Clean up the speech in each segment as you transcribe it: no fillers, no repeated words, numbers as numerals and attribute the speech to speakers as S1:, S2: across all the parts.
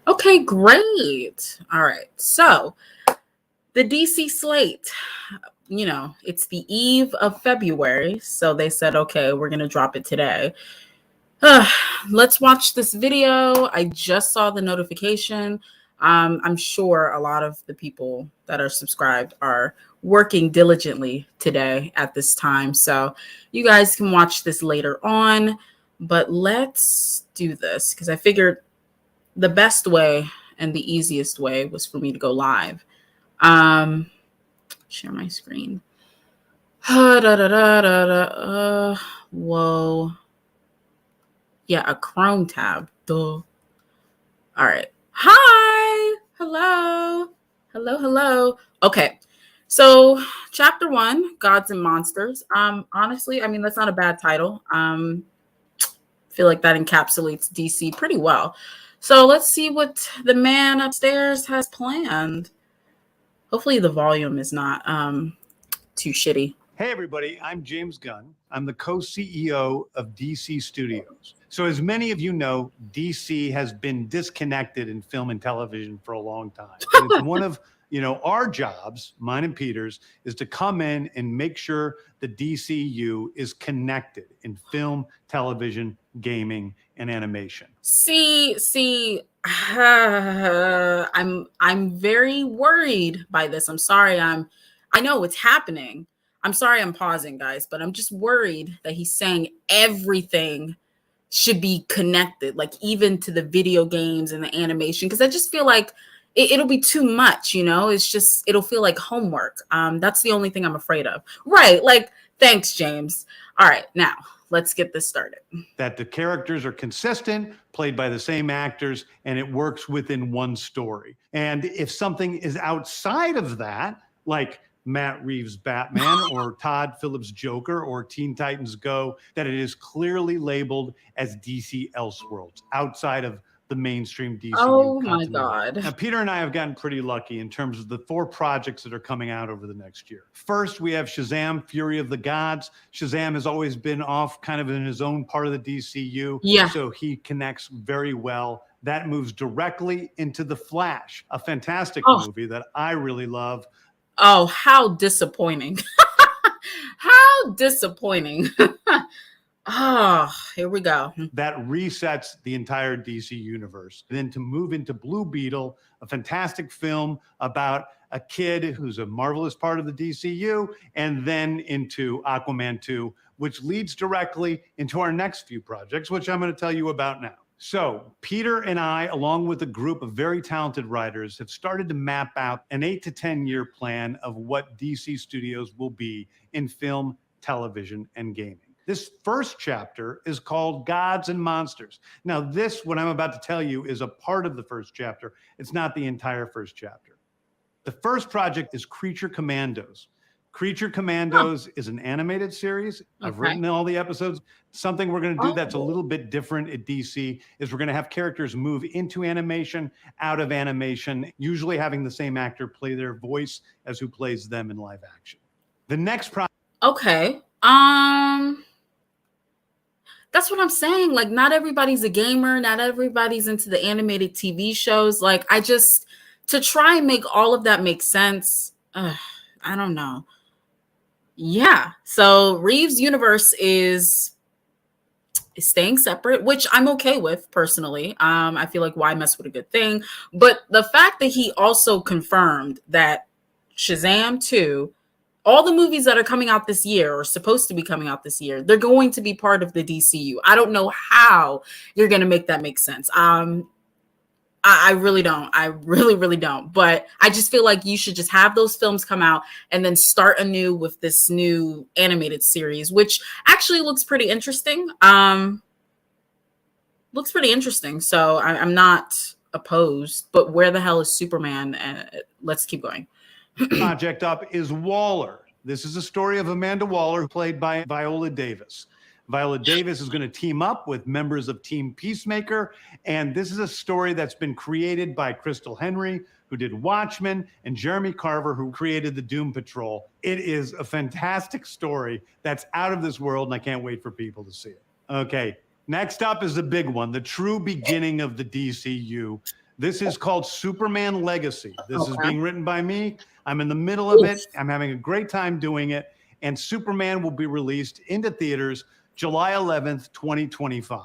S1: Okay, great. All right. So, the DC slate, it's the eve of February. So they said, okay, we're going to drop it today. Uh, let's watch this video. I just saw the notification. I'm sure a lot of the people that are subscribed are working diligently today at this time. So you guys can watch this later on. But let's do this because I figured the best way and the easiest way was for me to go live. Um, Share my screen. Whoa. Yeah, a Chrome tab. Duh. All right. Hi. Hello. Hello. Okay. So, chapter 1, Gods and Monsters. Honestly, I mean that's not a bad title. Feel like that encapsulates DC pretty well. So, let's see what the man upstairs has planned. Hopefully the volume is not too shitty.
S2: Hey, everybody, I'm James Gunn. I'm the co-CEO of DC Studios. So as many of you know, DC has been disconnected in film and television for a long time. And it's one of our jobs, mine and Peter's, is to come in and make sure the DCU is connected in film, television, gaming, and animation.
S1: See, I'm very worried by this. I'm sorry. I know it's happening. I'm sorry I'm pausing, guys, but I'm just worried that he's saying everything should be connected, like even to the video games and the animation, because I just feel like it'll be too much, it'll feel like homework. That's the only thing I'm afraid of. Right. Like, thanks, James. All right, now let's get this started.
S2: That the characters are consistent, played by the same actors, and it works within one story. And if something is outside of that, like Matt Reeves' Batman or Todd Phillips' Joker or Teen Titans Go, that it is clearly labeled as DC Elseworlds, outside of the mainstream DCU.
S1: Oh my God.
S2: Now, Peter and I have gotten pretty lucky in terms of the 4 projects that are coming out over the next year. First, we have Shazam! Fury of the Gods. Shazam has always been off kind of in his own part of the DCU.
S1: Yeah.
S2: So he connects very well. That moves directly into The Flash, a fantastic movie that I really love.
S1: Oh, how disappointing. How disappointing. Here we go.
S2: That resets the entire DC universe. Then to move into Blue Beetle, a fantastic film about a kid who's a marvelous part of the DCU, and then into Aquaman 2, which leads directly into our next few projects, which I'm going to tell you about now. So Peter and I, along with a group of very talented writers, have started to map out an 8 to 10 year plan of what DC Studios will be in film, television, and gaming. This first chapter is called Gods and Monsters. Now, what I'm about to tell you, is a part of the first chapter. It's not the entire first chapter. The first project is Creature Commandos. Creature Commandos is an animated series. I've written all the episodes. Something we're going to do that's a little bit different at DC is we're going to have characters move into animation, out of animation, usually having the same actor play their voice as who plays them in live action. The next project.
S1: Okay. That's what I'm saying. Like, not everybody's a gamer. Not everybody's into the animated TV shows. Like, to try and make all of that make sense, I don't know. Yeah. So Reeves' universe is staying separate, which I'm okay with personally. I feel like why mess with a good thing? But the fact that he also confirmed that Shazam 2, all the movies that are coming out this year or supposed to be coming out this year, they're going to be part of the DCU. I don't know how you're going to make that make sense. I really don't. I really don't. But I just feel like you should just have those films come out and then start anew with this new animated series, which actually looks pretty interesting. So I'm not opposed. But where the hell is Superman? Let's keep going.
S2: Project up is Waller. This is a story of Amanda Waller, played by Viola Davis. Viola Davis is going to team up with members of Team Peacemaker, and this is a story that's been created by Crystal Henry, who did Watchmen, and Jeremy Carver, who created the Doom Patrol. It is a fantastic story that's out of this world, and I can't wait for people to see it. Okay, next up is the big one, the true beginning of the DCU. This is called Superman Legacy. This is
S1: Okay.
S2: being written by me. I'm in the middle of it.
S1: Oof.
S2: I'm having a great time doing it. And Superman will be released into theaters July 11th, 2025.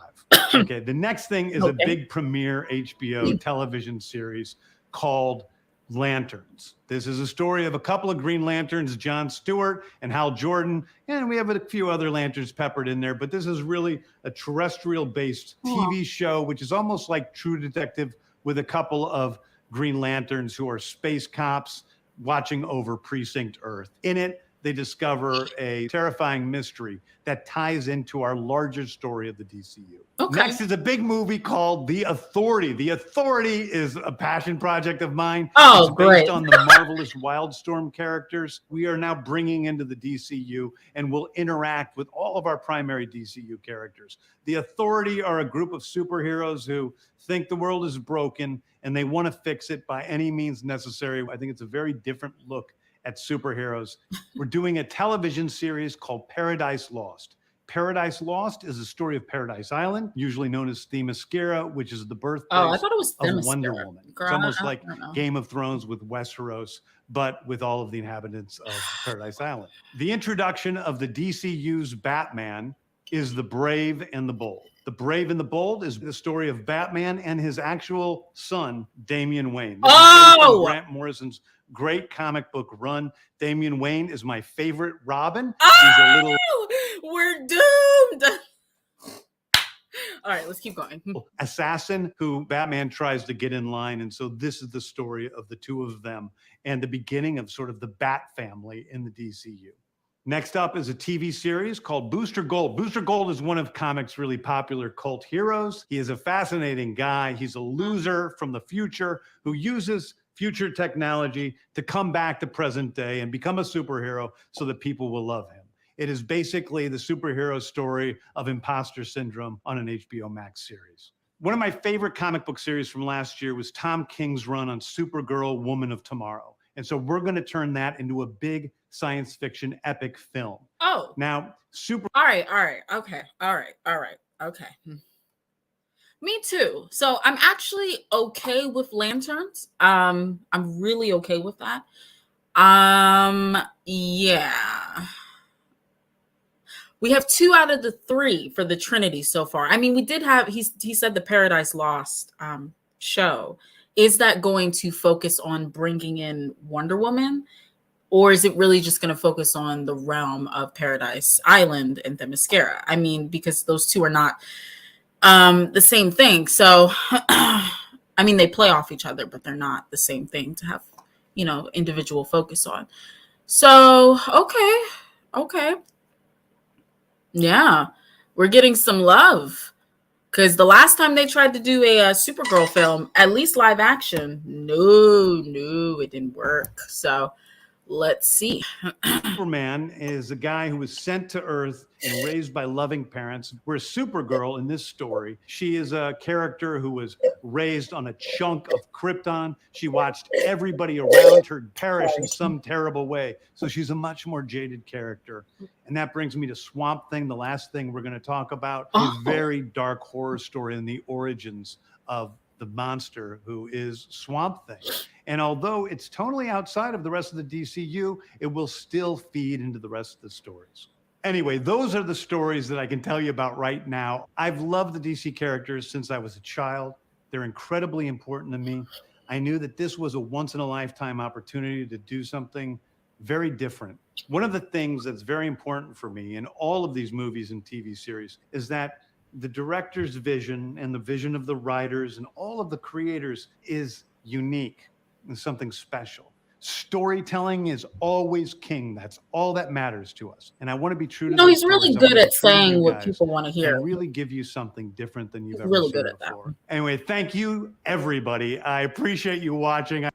S2: Okay, the next thing is a
S1: Okay.
S2: big premiere HBO television series called Lanterns. This is a story of a couple of Green Lanterns, John Stewart and Hal Jordan, and we have a few other lanterns peppered in there, but this is really a terrestrial-based TV show, which is almost like True Detective with a couple of Green Lanterns who are space cops watching over Precinct Earth. In it, they discover a terrifying mystery that ties into our larger story of the DCU.
S1: Okay.
S2: Next is a big movie called The Authority. The Authority is a passion project of mine.
S1: Oh,
S2: it's
S1: great.
S2: based on the marvelous Wildstorm characters we are now bringing into the DCU and will interact with all of our primary DCU characters. The Authority are a group of superheroes who think the world is broken and they want to fix it by any means necessary. I think it's a very different look at superheroes. We're doing a television series called Paradise Lost. Paradise Lost is a story of Paradise Island, usually known as Themyscira, which is the birthplace
S1: I thought it was
S2: of Wonder Woman.
S1: Girl,
S2: It's almost like
S1: I don't know.
S2: Game of Thrones with Westeros, but with all of the inhabitants of Paradise Island. The introduction of the DCU's Batman is The Brave and the Bold. The Brave and the Bold is the story of Batman and his actual son, Damian Wayne. This is based on Grant Morrison's great comic book run. Damian Wayne is my favorite Robin. He's a little...
S1: We're doomed. All right, let's keep going.
S2: assassin who Batman tries to get in line. And so this is the story of the two of them and the beginning of sort of the Bat family in the DCU. Next up is a TV series called Booster Gold. Booster Gold is one of comics' really popular cult heroes. He is a fascinating guy. He's a loser from the future who uses future technology to come back to present day and become a superhero so that people will love him. It is basically the superhero story of imposter syndrome on an HBO Max series. One of my favorite comic book series from last year was Tom King's run on Supergirl, Woman of Tomorrow. And so we're going to turn that into a big science fiction epic film.
S1: Oh.
S2: Now,
S1: All right. Okay. Okay. Me too. So I'm actually okay with Lanterns. I'm really okay with that. Yeah. We have 2 out of the 3 for the Trinity so far. I mean, we did have, he said the Paradise Lost show. Is that going to focus on bringing in Wonder Woman? Or is it really just going to focus on the realm of Paradise Island and Themyscira? I mean, because those two are not the same thing. So, I mean, they play off each other, but they're not the same thing to have, individual focus on. So, okay. Yeah, we're getting some love. Because the last time they tried to do a Supergirl film, at least live action, no, it didn't work. So let's see.
S2: Superman is a guy who was sent to Earth and raised by loving parents. Whereas Supergirl in this story, she is a character who was raised on a chunk of Krypton. She watched everybody around her perish in some terrible way. So she's a much more jaded character. And that brings me to Swamp Thing, the last thing we're going to talk about, a very dark horror story in the origins of the monster who is Swamp Thing. And although it's totally outside of the rest of the DCU, it will still feed into the rest of the stories. Anyway, those are the stories that I can tell you about right now. I've loved the DC characters since I was a child. They're incredibly important to me. I knew that this was a once-in-a-lifetime opportunity to do something very different. One of the things that's very important for me in all of these movies and TV series is that the director's vision and the vision of the writers and all of the creators is unique and something special. Storytelling is always king. That's all that matters to us. And I want to be true to
S1: No, he's really good at saying what people want to hear.
S2: And really give you something different than you've ever
S1: really
S2: seen
S1: good at
S2: before. Anyway, thank you, everybody. I appreciate you watching.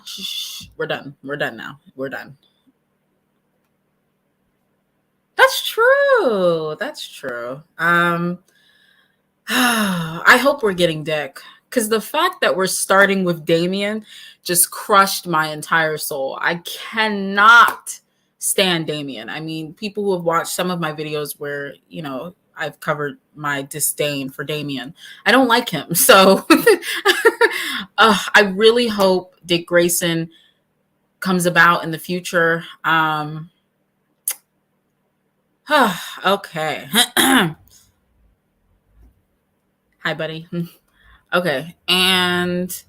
S1: Shh. We're done. We're done now. We're done. That's true. I hope we're getting Dick. Because the fact that we're starting with Damian just crushed my entire soul. I cannot stand Damian. I mean, people who have watched some of my videos where, I've covered my disdain for Damien. I don't like him. So I really hope Dick Grayson comes about in the future. Okay. Hi, buddy. Okay. And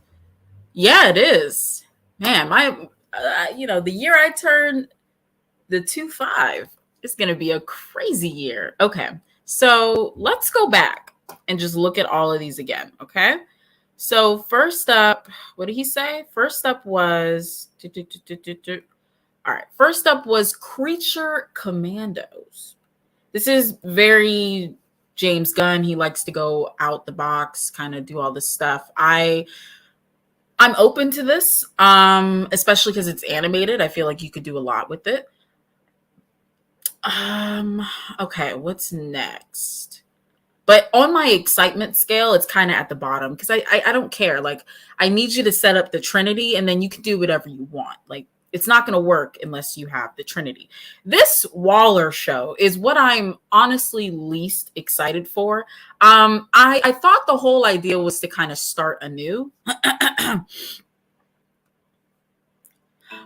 S1: yeah, it is. Man, the year I turned the 2-5, it's going to be a crazy year. Okay. So let's go back and just look at all of these again. Okay. So first up, what did he say? First up was, all right. First up was Creature Commandos. This is very James Gunn. He likes to go out the box, kind of do all this stuff. I'm open to this, especially because it's animated. I feel like you could do a lot with it. Okay, what's next? But on my excitement scale, it's kind of at the bottom because I don't care. Like, I need you to set up the Trinity and then you can do whatever you want. Like, it's not going to work unless you have the Trinity. This Waller show is what I'm honestly least excited for. I thought the whole idea was to kind of start anew.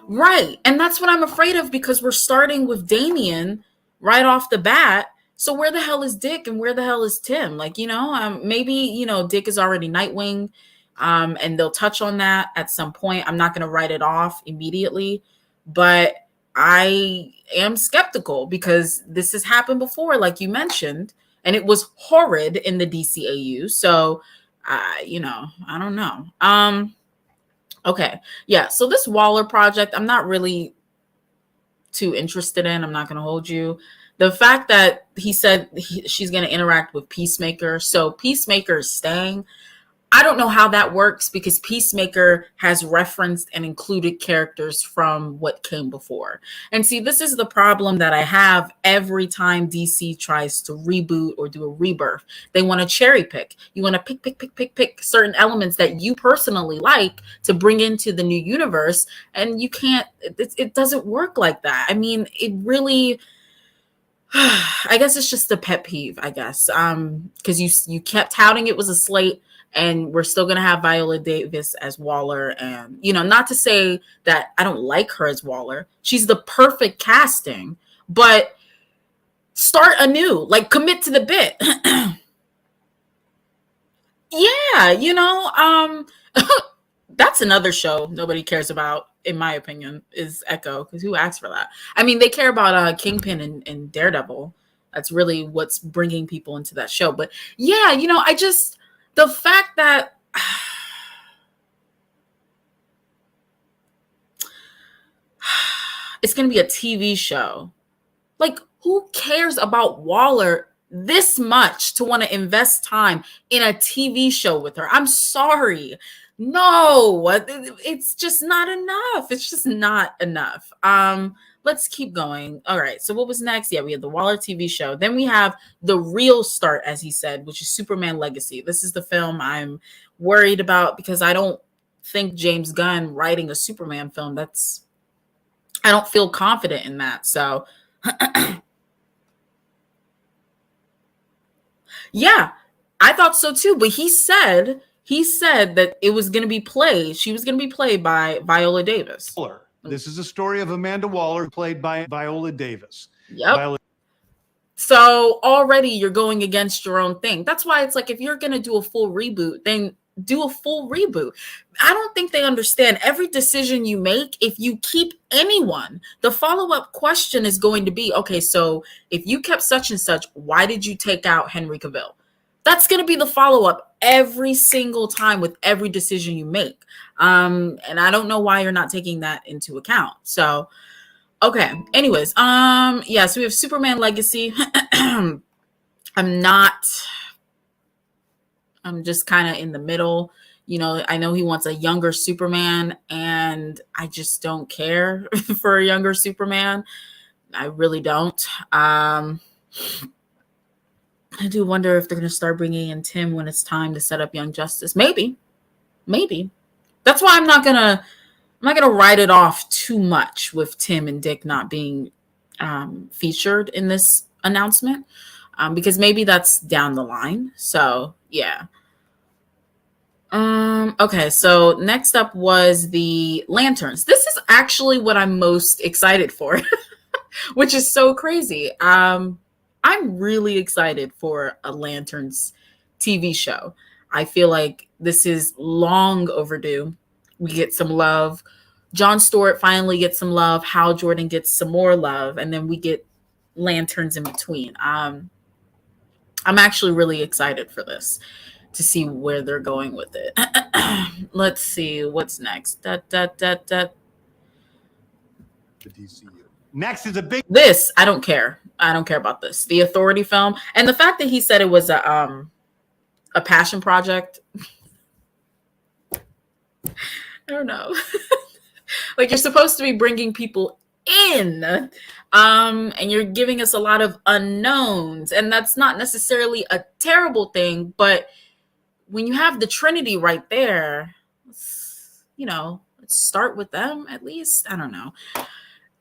S1: Right. And that's what I'm afraid of because we're starting with Damien right off the bat. So where the hell is Dick and where the hell is Tim? Like, maybe, Dick is already Nightwing, and they'll touch on that at some point. I'm not going to write it off immediately, but I am skeptical because this has happened before, like you mentioned, and it was horrid in the DCAU. So, I don't know. Okay. Yeah. So this Waller project, I'm not really too interested in. I'm not going to hold you. The fact that he said she's going to interact with Peacemaker. So Peacemaker is staying. I don't know how that works because Peacemaker has referenced and included characters from what came before. And see, this is the problem that I have every time DC tries to reboot or do a rebirth. They want to cherry pick. You want to pick certain elements that you personally like to bring into the new universe. And you can't, it doesn't work like that. I mean, it really, I guess it's just a pet peeve, I guess. Because you kept touting it was a Slate. And we're still going to have Viola Davis as Waller. And, not to say that I don't like her as Waller. She's the perfect casting. But start anew. Like, commit to the bit. Yeah, that's another show nobody cares about, in my opinion, is Echo. Because who asked for that? I mean, they care about Kingpin and Daredevil. That's really what's bringing people into that show. But, yeah, the fact that it's going to be a TV show, like, who cares about Waller this much to want to invest time in a TV show with her? I'm sorry. No, it's just not enough. It's just not enough. Let's keep going. All right. So what was next? Yeah, we had the Waller TV show. Then we have the real start, as he said, which is Superman Legacy. This is the film I'm worried about because I don't think James Gunn writing a Superman film, I don't feel confident in that. So yeah, I thought so too. But he said that it was going to be played. She was going to be played by Viola Davis.
S2: This is a story of Amanda Waller, played by Viola Davis.
S1: Yep. So already you're going against your own thing. That's why it's like, if you're going to do a full reboot, then do a full reboot. I don't think they understand every decision you make. If you keep anyone, the follow-up question is going to be, okay, so if you kept such and such, why did you take out Henry Cavill? That's going to be the follow-up every single time with every decision you make. And I don't know why you're not taking that into account. So, okay. Anyways, yeah, so we have Superman Legacy. I'm just kind of in the middle. I know he wants a younger Superman, and I just don't care for a younger Superman. I really don't. I do wonder if they're going to start bringing in Tim when it's time to set up Young Justice. Maybe. That's why I'm not going to write it off too much with Tim and Dick not being featured in this announcement. because maybe that's down the line. So yeah. Okay, so next up was the lanterns. This is actually what I'm most excited for, which is so crazy. I'm really excited for a lanterns TV show. I feel like this is long overdue. We get some love. Jon Stewart finally gets some love. Hal Jordan gets some more love, and then we get lanterns in between. I'm actually really excited for this to see where they're going with it. Let's see what's next.
S2: The DCU. Next is a big.
S1: This I don't care. I don't care about this. The Authority film, and the fact that he said it was a passion project. I don't know. Like, you're supposed to be bringing people in, and you're giving us a lot of unknowns, and that's not necessarily a terrible thing, but when you have the Trinity right there, let's start with them at least. I don't know.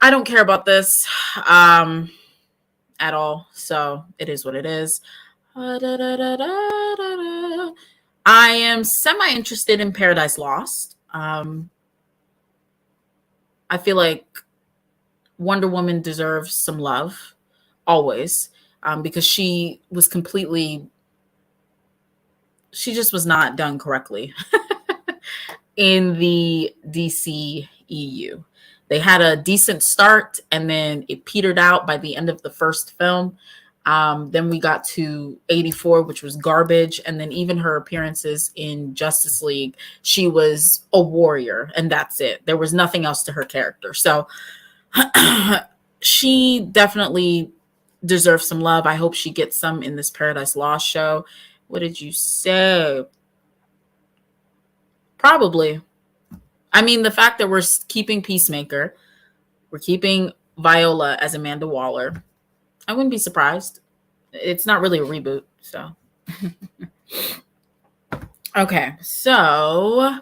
S1: I don't care about this at all. So it is what it is. I am semi interested in Paradise Lost. I feel like Wonder Woman deserves some love always, because she just was not done correctly in the DC EU. They had a decent start and then it petered out by the end of the first film. Then we got to 84, which was garbage. And then even her appearances in Justice League, she was a warrior and that's it. There was nothing else to her character. So she definitely deserves some love. I hope she gets some in this Paradise Lost show. What did you say? Probably. I mean, the fact that we're keeping Peacemaker, we're keeping Viola as Amanda Waller, I wouldn't be surprised. It's not really a reboot, so. Okay, so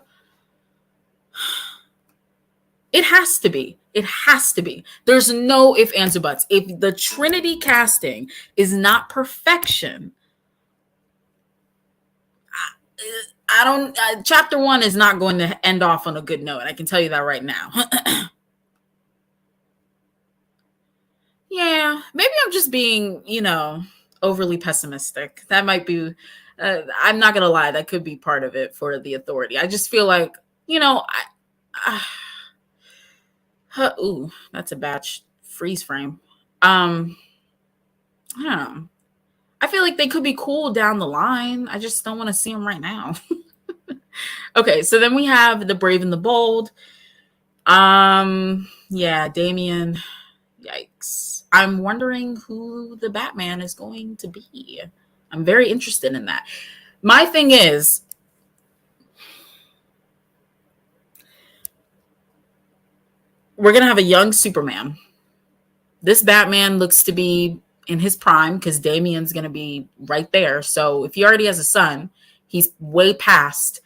S1: it has to be. It has to be. There's no ifs, ands, or buts. If the Trinity casting is not perfection, I don't. Chapter 1 is not going to end off on a good note. I can tell you that right now. Yeah, maybe I'm just being, overly pessimistic. That might be. I'm not gonna lie. That could be part of it for the Authority. I just feel like, ooh, that's a batch freeze frame. I don't know. I feel like they could be cool down the line. I just don't want to see them right now. Okay, so then we have the Brave and the Bold. Yeah, Damian. Yikes. I'm wondering who the Batman is going to be. I'm very interested in that. My thing is, we're going to have a young Superman. This Batman looks to be in his prime because Damian's going to be right there. So if he already has a son, he's way past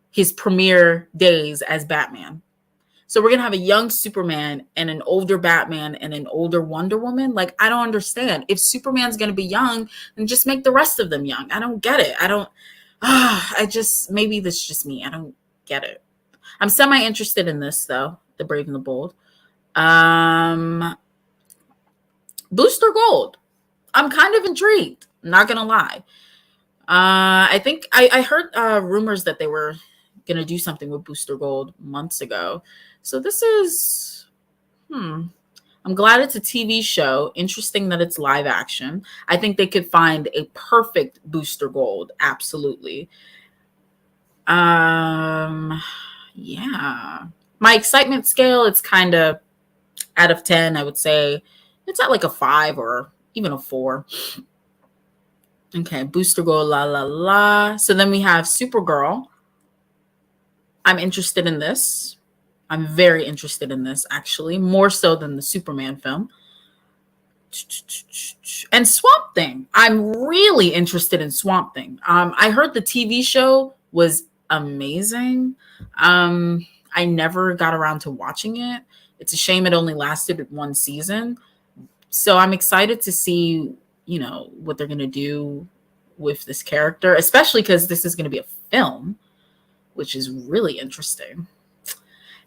S1: his premiere days as Batman. So we're going to have a young Superman and an older Batman and an older Wonder Woman. Like, I don't understand. If Superman's going to be young, then just make the rest of them young. I don't get it. Maybe this is just me. I don't get it. I'm semi-interested in this, though, the Brave and the Bold. Booster Gold. I'm kind of intrigued. I'm not going to lie. I think I heard rumors that they were going to do something with Booster Gold months ago. So this is, I'm glad it's a TV show. Interesting that it's live action. I think they could find a perfect Booster Gold. Absolutely. Yeah. My excitement scale, it's kind of out of 10, I would say. It's at like a 5 or even a 4. Okay, Booster Gold, la, la, la. So then we have Supergirl. I'm interested in this. I'm very interested in this, actually, more so than the Superman film. And Swamp Thing. I'm really interested in Swamp Thing. I heard the TV show was amazing. I never got around to watching it. It's a shame it only lasted 1 season. So I'm excited to see what they're going to do with this character, especially because this is going to be a film, which is really interesting.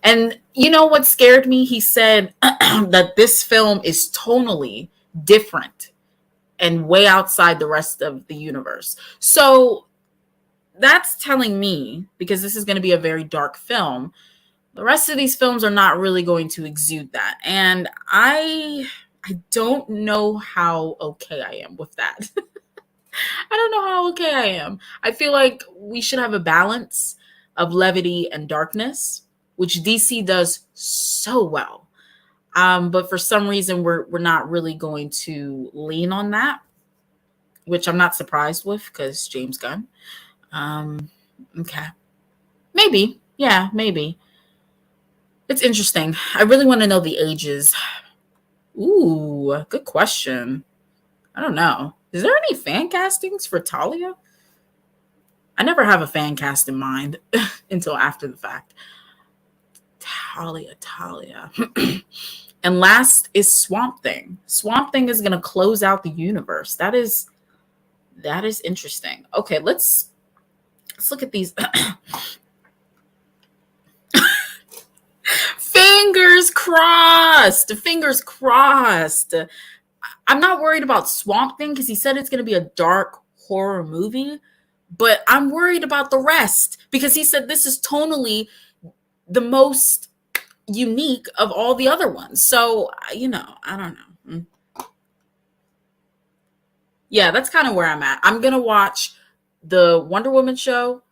S1: And what scared me? He said that this film is tonally different and way outside the rest of the universe. So that's telling me, because this is going to be a very dark film, the rest of these films are not really going to exude that. And I don't know how okay I am with that. I don't know how okay I am. I feel like we should have a balance of levity and darkness, which DC does so well. But for some reason, we're not really going to lean on that, which I'm not surprised with because James Gunn. Okay, maybe, yeah, maybe. It's interesting. I really want to know the ages. Ooh, good question. I don't know. Is there any fan castings for Talia? I never have a fan cast in mind until after the fact. Talia. And last is Swamp Thing. Swamp Thing is going to close out the universe. That is interesting. Okay, let's look at these. Fingers crossed. Fingers crossed. I'm not worried about Swamp Thing because he said it's going to be a dark horror movie, but I'm worried about the rest because he said this is tonally the most unique of all the other ones. So, I don't know. Yeah, that's kind of where I'm at. I'm going to watch the Wonder Woman show.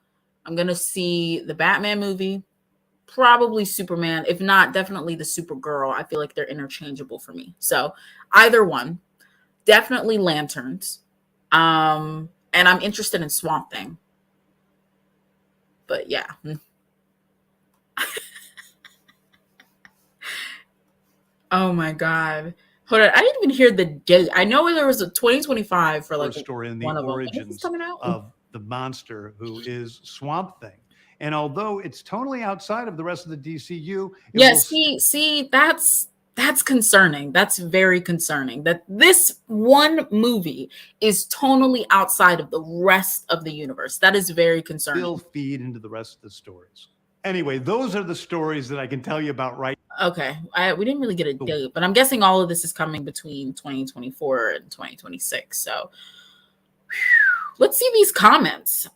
S1: I'm going to see the Batman movie, probably Superman. If not, definitely the Supergirl. I feel like they're interchangeable for me. So either one, definitely Lanterns. And I'm interested in Swamp Thing. But yeah. Oh my God. Hold on. I didn't even hear the date. I know there was a 2025 for like
S2: story in the
S1: one of them.
S2: origins
S1: Coming out?
S2: of the monster who is Swamp Thing. And although it's totally outside of the rest of the DCU,
S1: see, that's concerning. That's very concerning that this one movie is tonally outside of the rest of the universe. That is very concerning.
S2: Still feed into the rest of the stories. Anyway, those are the stories that I can tell you about right
S1: now. Okay. We didn't really get a date, but I'm guessing all of this is coming between 2024 and 2026. So let's see these comments.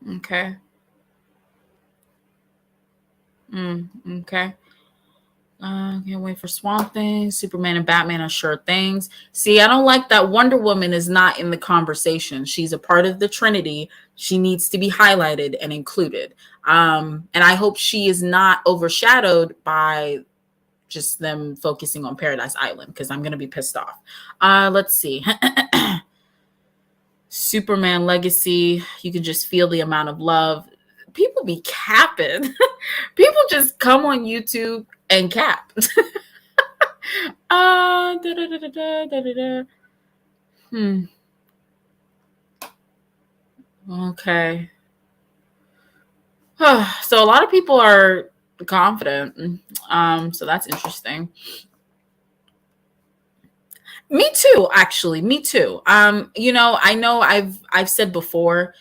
S1: Okay. Okay. Can't wait for Swamp Thing. Superman and Batman are sure things. See, I don't like that Wonder Woman is not in the conversation. She's a part of the Trinity. She needs to be highlighted and included. And I hope she is not overshadowed by just them focusing on Paradise Island because I'm going to be pissed off. Let's see. Superman Legacy. You can just feel the amount of love. People be capping. People just come on YouTube and cap. Okay. So a lot of people are confident. So that's interesting. Me too, actually. Me too. I know I've said before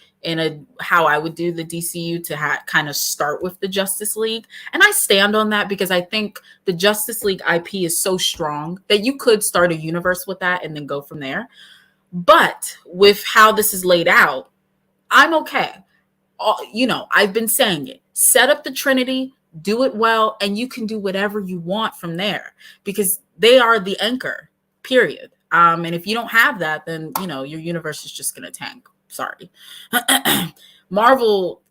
S1: how I would do the DCU to kind of start with the Justice League. And I stand on that because I think the Justice League IP is so strong that you could start a universe with that and then go from there. But with how this is laid out, I'm okay. I've been saying it. Set up the Trinity, do it well, and you can do whatever you want from there because they are the anchor, period. And if you don't have that, then, your universe is just going to tank. Sorry. Marvel,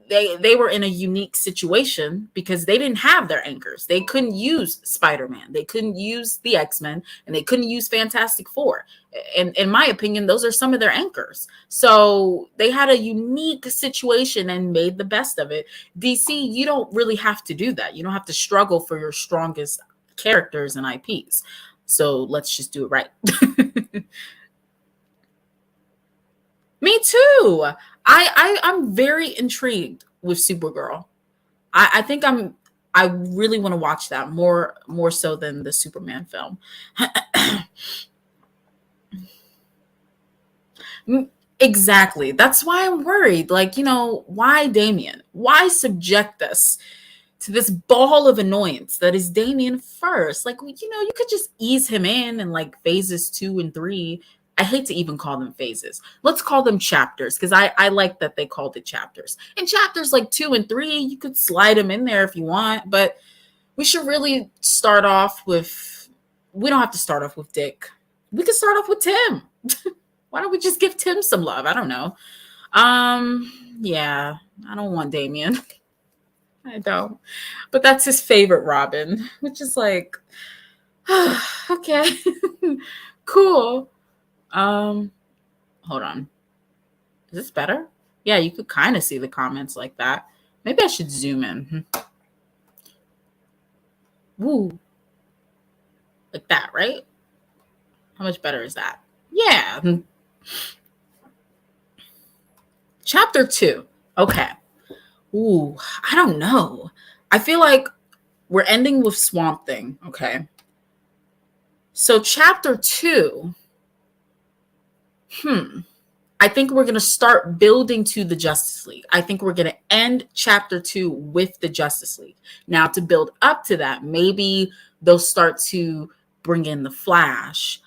S1: they were in a unique situation because they didn't have their anchors. They couldn't use Spider-Man. They couldn't use the X-Men, and they couldn't use Fantastic Four. And in my opinion, those are some of their anchors. So they had a unique situation and made the best of it. DC, you don't really have to do that. You don't have to struggle for your strongest characters and IPs. So let's just do it right. Me too. I'm very intrigued with Supergirl. I think I really want to watch that more so than the Superman film. Exactly. That's why I'm worried. Like, why Damien? Why subject us to this ball of annoyance that is Damien first? Like, you could just ease him in like phases 2 and 3. I hate to even call them phases. Let's call them chapters because I like that they called it chapters. In chapters like 2 and 3, you could slide him in there if you want, but we should really start off with. We don't have to start off with Dick. We could start off with Tim. Why don't we just give Tim some love? I don't know. Yeah, I don't want Damien. I don't. But that's his favorite Robin, which is like, okay, cool. Um, Hold on. Is this better? Yeah, you could kind of see the comments like that. Maybe I should zoom in. Woo, like that, right? How much better is that? Yeah. Chapter 2. Okay. Ooh, I don't know. I feel like we're ending with Swamp Thing. Okay. So chapter 2, I think we're going to start building to the Justice League. I think we're going to end chapter 2 with the Justice League. Now, to build up to that, maybe they'll start to bring in the Flash.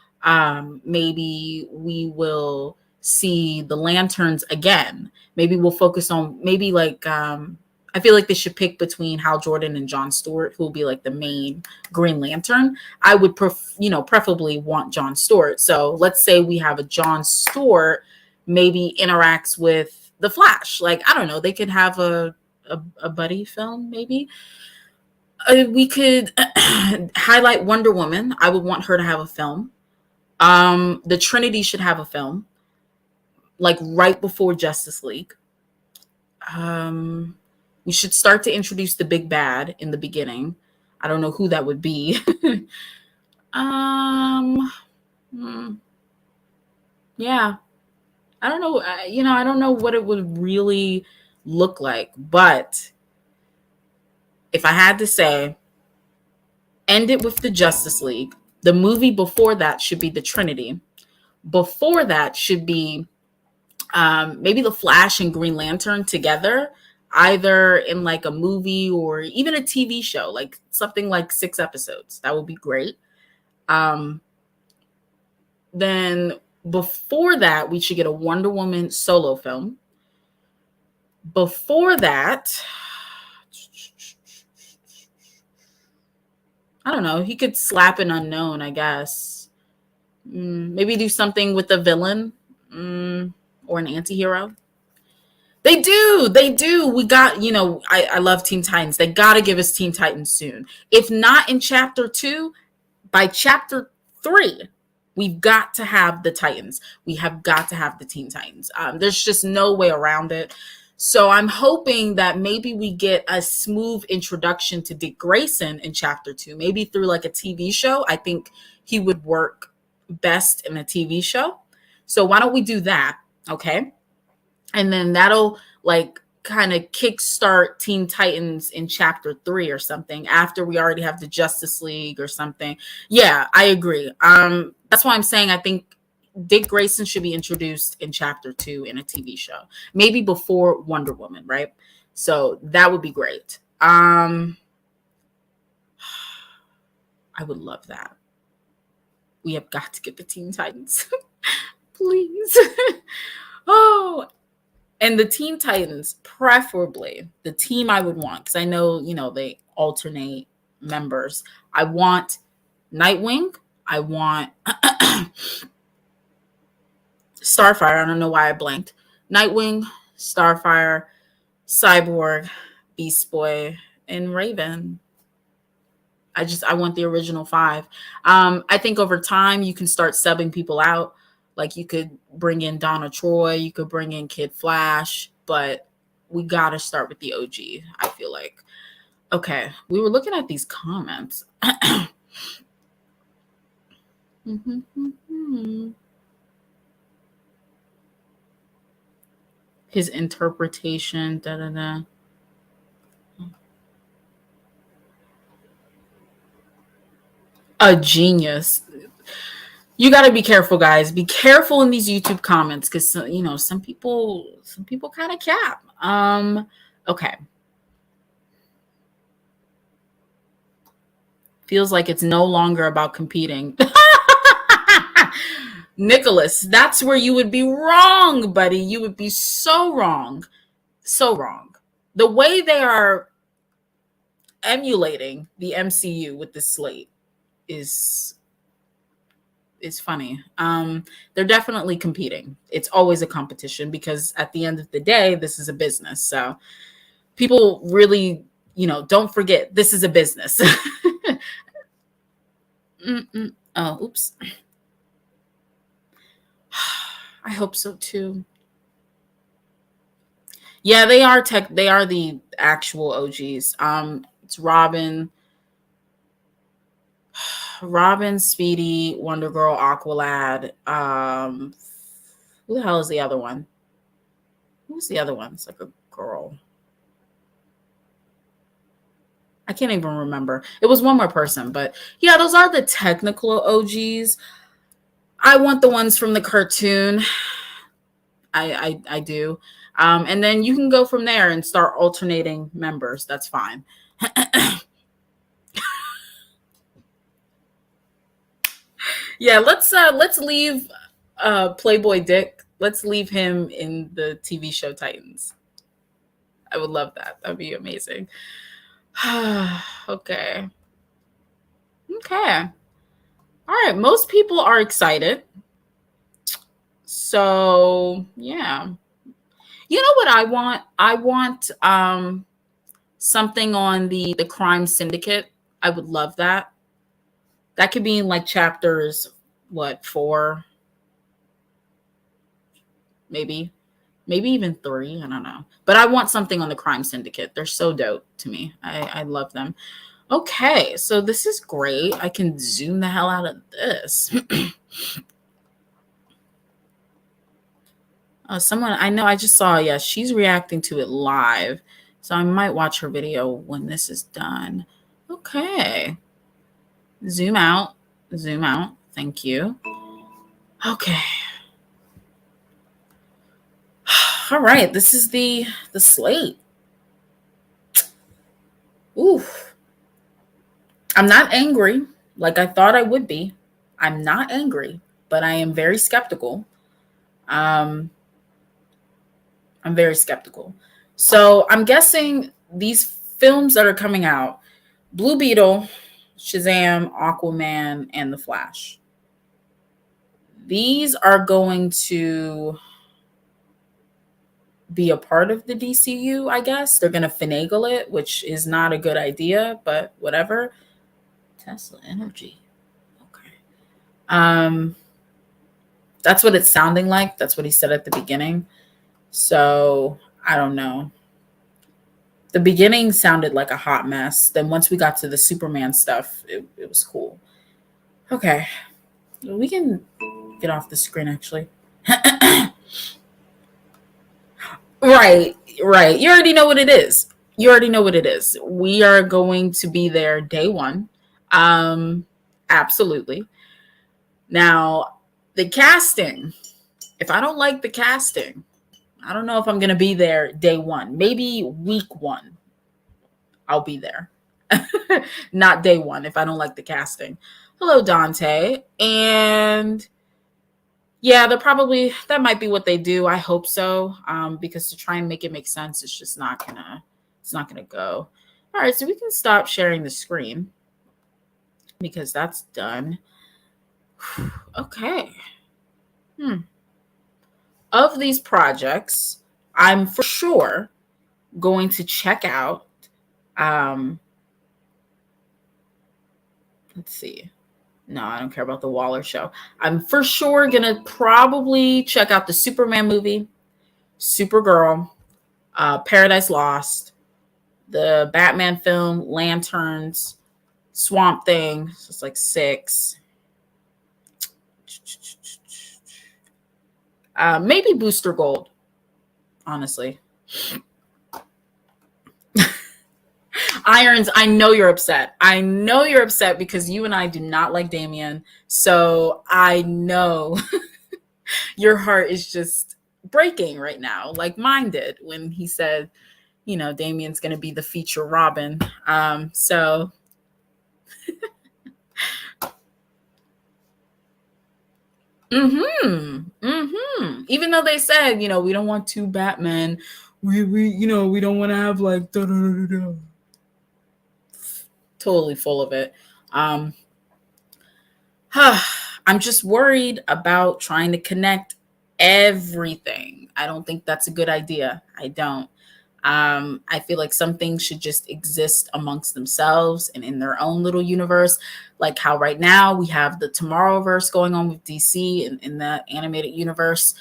S1: Maybe we will see the Lanterns again. Maybe we'll focus on maybe like I feel like they should pick between Hal Jordan and John Stewart, who will be like the main Green Lantern. I would preferably want John Stewart. So let's say we have a John Stewart maybe interacts with the Flash. Like, I don't know, they could have a buddy film maybe. We could highlight Wonder Woman. I would want her to have a film. The Trinity should have a film, like right before Justice League. We should start to introduce the big bad in the beginning. I don't know who that would be. um, hmm, yeah, I don't know. I don't know what it would really look like, but if I had to say, end it with the Justice League. The movie before that should be the Trinity. Before that should be maybe the Flash and Green Lantern together, either in like a movie or even a TV show, like something like 6 episodes. That would be great. Um, then before that, we should get a Wonder Woman solo film. Before that, I don't know. He could slap an unknown, I guess. Maybe do something with a villain or an anti-hero. They do. They do. We got, I love Teen Titans. They got to give us Teen Titans soon. If not in chapter 2, by chapter 3, we've got to have the Titans. We have got to have the Teen Titans. There's just no way around it. So I'm hoping that maybe we get a smooth introduction to Dick Grayson in chapter 2, maybe through like a TV show. I think he would work best in a TV show. So why don't we do that? Okay. And then that'll like kind of kickstart Teen Titans in chapter 3 or something after we already have the Justice League or something. Yeah, I agree. That's why I'm saying I think Dick Grayson should be introduced in chapter 2 in a TV show, maybe before Wonder Woman, right? So that would be great. I would love that. We have got to get the Teen Titans, please. Oh, and the Teen Titans, preferably the team I would want, because I know, they alternate members. I want Nightwing. I want Starfire. I don't know why I blanked. Nightwing, Starfire, Cyborg, Beast Boy, and Raven. I want the original 5. I think over time you can start subbing people out. Like you could bring in Donna Troy, you could bring in Kid Flash, but we got to start with the OG, I feel like. Okay, we were looking at these comments. His interpretation, da da da. A genius. You got to be careful, guys. Be careful in these YouTube comments because some people kind of cap. Okay. Feels like it's no longer about competing. Nicholas, that's where you would be wrong, buddy. You would be so wrong. So wrong. The way they are emulating the MCU with this slate is funny. They're definitely competing. It's always a competition because at the end of the day, this is a business. So people really, don't forget this is a business. Oh, oops. I hope so too. Yeah, they are they are the actual OGs. It's Robin, Speedy, Wonder Girl, Aqualad. Who the hell is the other one? Who's the other one? It's like a girl. I can't even remember. It was one more person, but yeah, those are the technical OGs. I want the ones from the cartoon. I do. And then you can go from there and start alternating members. That's fine. Yeah, let's leave Playboy Dick. Let's leave him in the TV show Titans. I would love that. That'd be amazing. Okay. Okay. All right. Most people are excited. So yeah. You know what I want? I want something on the crime syndicate. I would love that. That could be in like chapters, 4? Maybe even 3. I don't know. But I want something on the crime syndicate. They're so dope to me. I love them. Okay, so this is great. I can zoom the hell out of this. Someone I know I just saw, yeah, she's reacting to it live. So I might watch her video when this is done. Okay. Zoom out. Zoom out. Thank you. Okay. All right. This is the slate. Ooh. I'm not angry like I thought I would be. I'm not angry, but I am very skeptical. I'm very skeptical. So I'm guessing these films that are coming out, Blue Beetle, Shazam, Aquaman, and The Flash. These are going to be a part of the DCU, I guess. They're going to finagle it, which is not a good idea, but whatever. Tesla Energy. Okay. That's what it's sounding like. That's what he said at the beginning. So I don't know. The beginning sounded like a hot mess. Then once we got to the Superman stuff, it was cool. Okay. We can get off the screen actually. Right. You already know what it is. We are going to be there day one. Absolutely. Now, the casting. If I don't like the casting, I don't know if I'm going to be there day one. Maybe week 1. I'll be there. Not day 1 if I don't like the casting. Hello, Dante. And yeah, that might be what they do. I hope so. Because to try and make it make sense, it's just not gonna go. All right, so we can stop sharing the screen because that's done. Okay. Of these projects, I'm for sure going to check out. Let's see. No, I don't care about the Waller show. I'm for sure going to probably check out the Superman movie, Supergirl, Paradise Lost, the Batman film, Lanterns, Swamp Thing. So it's like 6. Maybe Booster Gold, honestly. Irons, I know you're upset. I know you're upset because you and I do not like Damien. So I know your heart is just breaking right now, like mine did when he said, Damien's going to be the feature Robin. So even though they said, we don't want two Batmen, we don't want to have like da, da, da, da, da. Totally full of it. Um, I'm just worried about trying to connect everything. I don't think that's a good idea. I don't. I feel like some things should just exist amongst themselves and in their own little universe. Like how right now we have the Tomorrowverse going on with DC in the animated universe.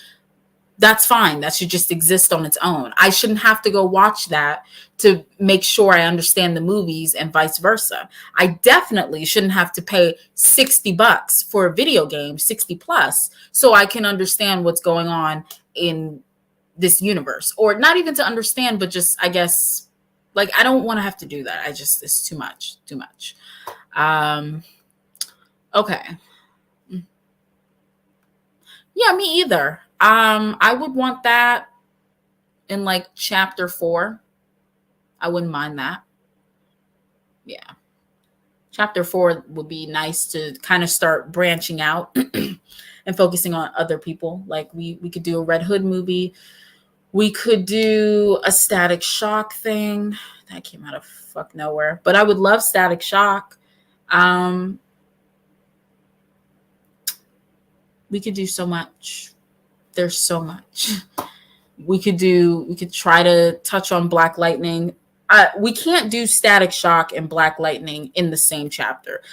S1: That's fine. That should just exist on its own. I shouldn't have to go watch that to make sure I understand the movies and vice versa. I definitely shouldn't have to pay $60 for a video game, 60 plus, so I can understand what's going on in this universe. Or not even to understand, but just, I guess, like, I don't want to have to do that. It's too much, too much. Okay. Yeah, me either. I would want that in like chapter 4. I wouldn't mind that. Yeah. Chapter 4 would be nice to kind of start branching out and focusing on other people. Like we could do a Red Hood movie. We could do a Static Shock thing. That came out of fuck nowhere. But I would love Static Shock. We could do so much. There's so much. We could try to touch on Black Lightning. We can't do Static Shock and Black Lightning in the same chapter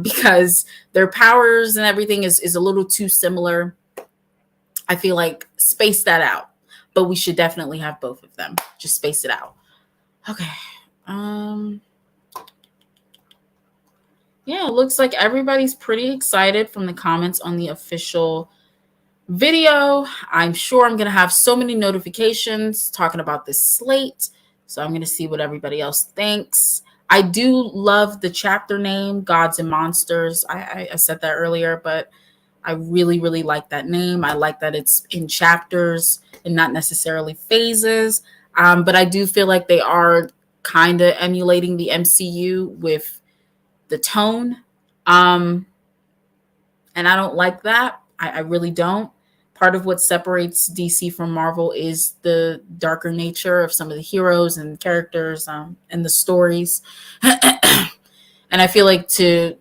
S1: because their powers and everything is a little too similar. I feel like space that out, but we should definitely have both of them. Just space it out. Okay. Yeah, it looks like everybody's pretty excited from the comments on the official video. I'm sure I'm going to have so many notifications talking about this slate. So I'm going to see what everybody else thinks. I do love the chapter name, Gods and Monsters. I said that earlier, but I really, really like that name. I like that it's in chapters and not necessarily phases. But I do feel like they are kind of emulating the MCU with the tone. And I don't like that. I really don't. Part of what separates DC from Marvel is the darker nature of some of the heroes and characters and the stories. And I feel like to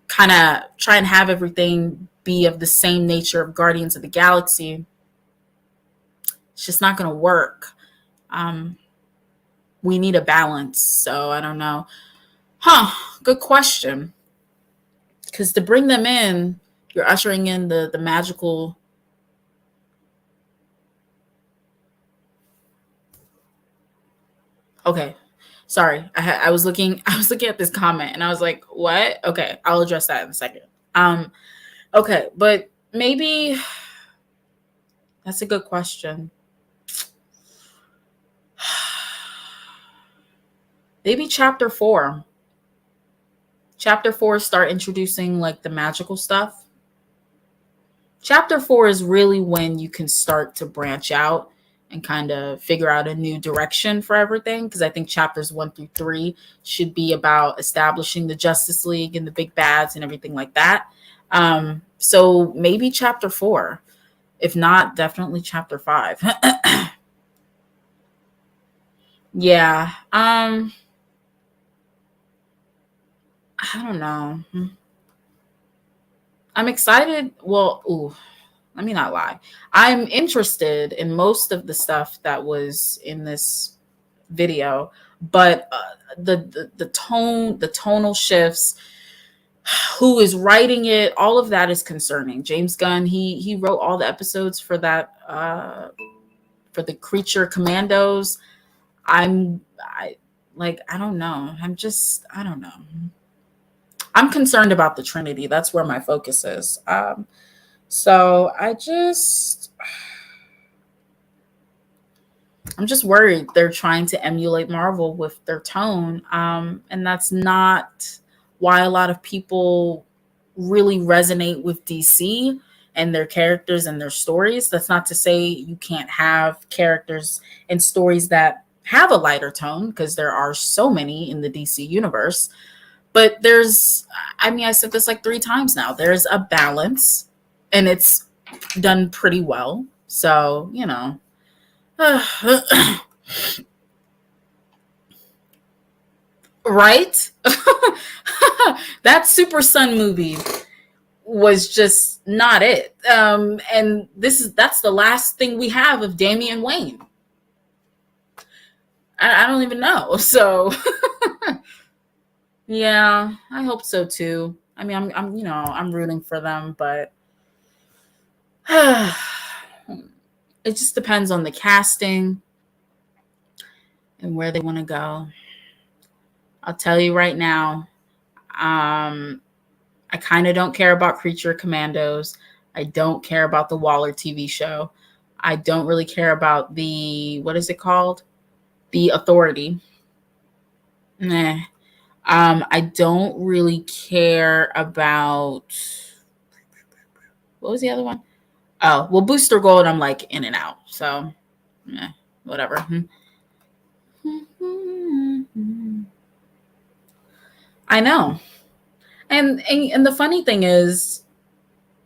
S1: kind of try and have everything be of the same nature of Guardians of the Galaxy, it's just not going to work. We need a balance. So I don't know. Good question. Because to bring them in, you're ushering in the magical. Okay, sorry. I was looking at this comment and I was like, what? Okay, I'll address that in a second. Okay, but maybe that's a good question. Maybe chapter 4. Chapter 4 start introducing like the magical stuff. Chapter 4 is really when you can start to branch out and kind of figure out a new direction for everything. Because I think chapters 1 through 3 should be about establishing the Justice League and the big bads and everything like that. So maybe chapter 4. If not, definitely chapter 5. Yeah. I don't know. I'm excited. Well, let me not lie. I'm interested in most of the stuff that was in this video, but the tone, the tonal shifts, who is writing it, all of that is concerning. James Gunn, he wrote all the episodes for that for the Creature Commandos. I don't know. I don't know. I'm concerned about the Trinity. That's where my focus is. So I just, I'm just worried they're trying to emulate Marvel with their tone. And that's not why a lot of people really resonate with DC and their characters and their stories. That's not to say you can't have characters and stories that have a lighter tone, because there are so many in the DC universe. But I mean, I said this like 3 times now, there's a balance and it's done pretty well. So, right? That Super Sun movie was just not it. And that's the last thing we have of Damian Wayne. I don't even know. So yeah, I hope so too. I mean, I'm rooting for them, but it just depends on the casting and where they want to go. I'll tell you right now, I kind of don't care about Creature Commandos. I don't care about the Waller TV show. I don't really care about what is it called? The Authority. Nah. I don't really care about, what was the other one? Oh, well, Booster Gold, I'm like in and out. So, whatever. I know. And the funny thing is,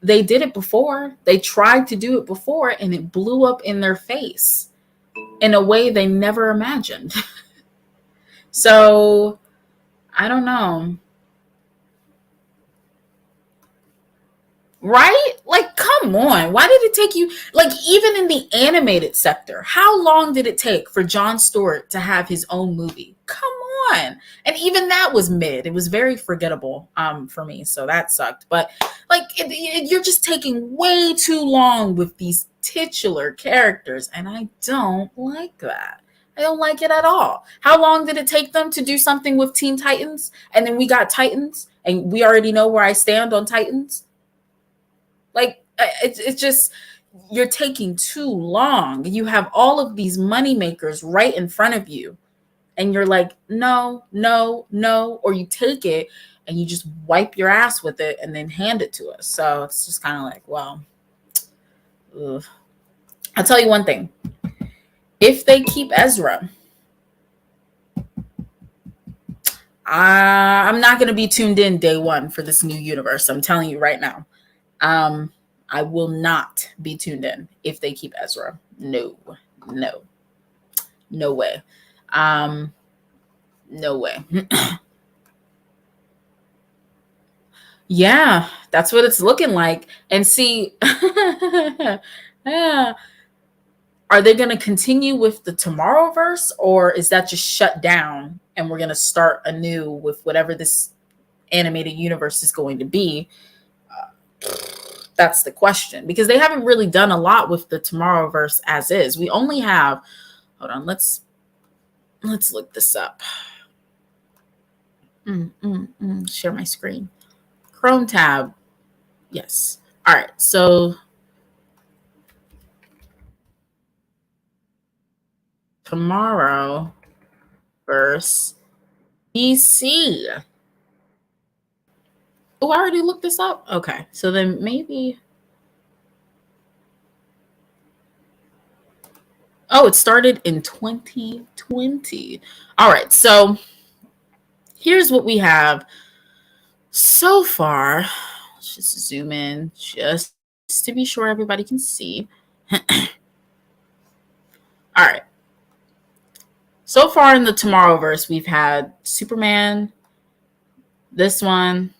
S1: they did it before. They tried to do it before and it blew up in their face in a way they never imagined. So, I don't know. Right? Like, come on. Why did it take you, like, even in the animated sector, how long did it take for Jon Stewart to have his own movie? Come on. And even that was mid. It was very forgettable for me. So that sucked. But, like, you're just taking way too long with these titular characters. And I don't like that. I don't like it at all. How long did it take them to do something with Teen Titans? And then we got Titans, and we already know where I stand on Titans. Like, it's just, you're taking too long. You have all of these money makers right in front of you, and you're like, no, no, no, or you take it and you just wipe your ass with it and then hand it to us. So it's just kind of like, well, ugh. I'll tell you one thing. If they keep Ezra, I'm not going to be tuned in day one for this new universe. I'm telling you right now. I will not be tuned in if they keep Ezra. No way. No way. Yeah, that's what it's looking like. And see, yeah. Are they going to continue with the Tomorrowverse, or is that just shut down and we're going to start anew with whatever this animated universe is going to be? That's the question, because they haven't really done a lot with the Tomorrowverse as is. We only have, hold on, let's look this up. Share my screen. Chrome tab. Yes. All right. So Tomorrowverse DC. Oh, I already looked this up. Okay. So then maybe. Oh, it started in 2020. All right. So here's what we have so far. Let's just zoom in just to be sure everybody can see. All right. So far in the Tomorrowverse, we've had Superman, this one.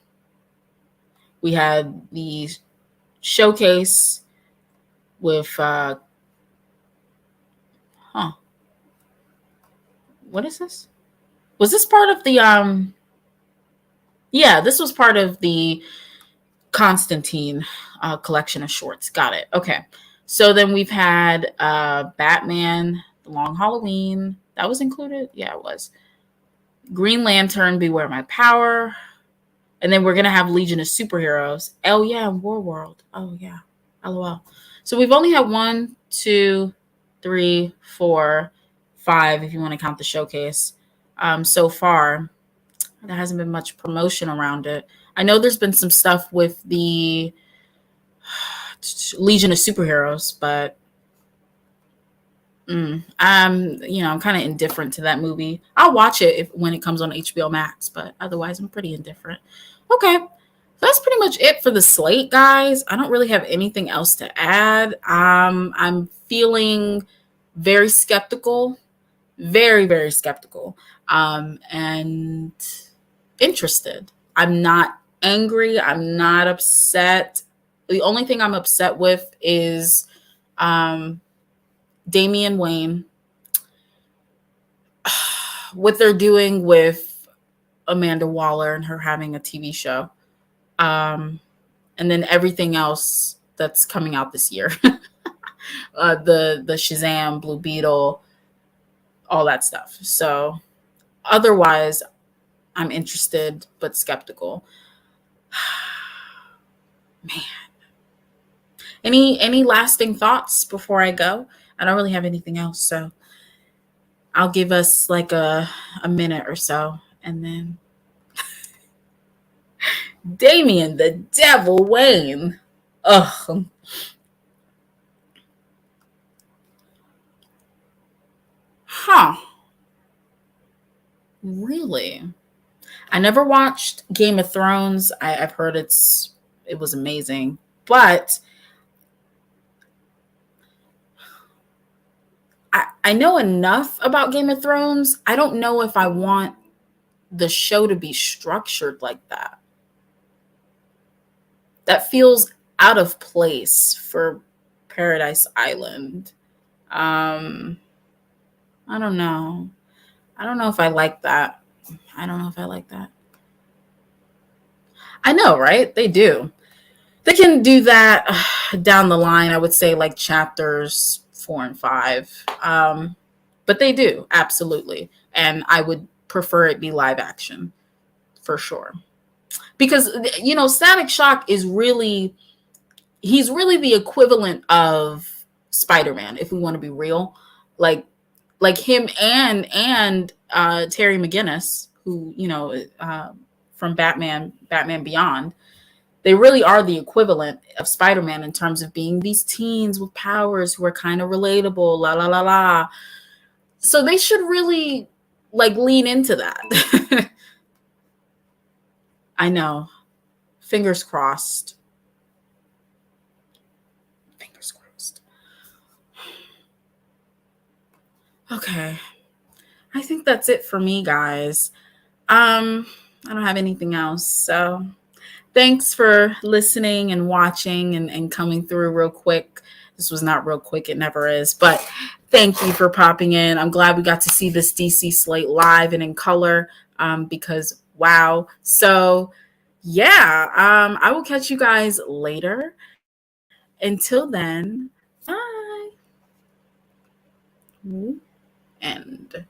S1: We had the showcase with what is this? Was this part of the yeah, this was part of the Constantine collection of shorts. Got it. Okay. So then we've had Batman, The Long Halloween. That was included? Yeah, it was. Green Lantern, Beware My Power. And then we're going to have Legion of Superheroes. Oh, yeah, War World. Oh, yeah. LOL. So we've only had 1, 2, three, four, five, if you want to count the showcase. So far, there hasn't been much promotion around it. I know there's been some stuff with the Legion of Superheroes, but I'm kind of indifferent to that movie. I'll watch it when it comes on HBO Max, but otherwise, I'm pretty indifferent. Okay, that's pretty much it for the slate, guys. I don't really have anything else to add. I'm feeling very skeptical, very, very skeptical, and interested. I'm not angry. I'm not upset. The only thing I'm upset with is Damian Wayne, what they're doing with Amanda Waller and her having a TV show. And then everything else that's coming out this year. The Shazam, Blue Beetle, all that stuff. So otherwise, I'm interested but skeptical. Man. Any lasting thoughts before I go? I don't really have anything else, so I'll give us like a minute or so, and then Damian the Devil Wayne. Ugh. Huh. Really? I never watched Game of Thrones. I've heard it was amazing, but I know enough about Game of Thrones. I don't know if I want the show to be structured like that. That feels out of place for Paradise Island. Um, I don't know. I don't know if I like that. I don't know if I like that. I know, right? They do. They can do that down the line. I would say like chapters 4 and 5. But they do, absolutely. And I would prefer it be live action for sure. Because, Static Shock he's really the equivalent of Spider-Man, if we want to be real. Like him and Terry McGinnis, who, from Batman Beyond. They really are the equivalent of Spider-Man in terms of being these teens with powers who are kind of relatable, la la la la. So they should really lean into that. I know. Fingers crossed. Fingers crossed. Okay. I think that's it for me, guys. I don't have anything else. So thanks for listening and watching and coming through real quick. This was not real quick. It never is. But thank you for popping in. I'm glad we got to see this DC slate live and in color because, wow. So, yeah, I will catch you guys later. Until then, bye. End.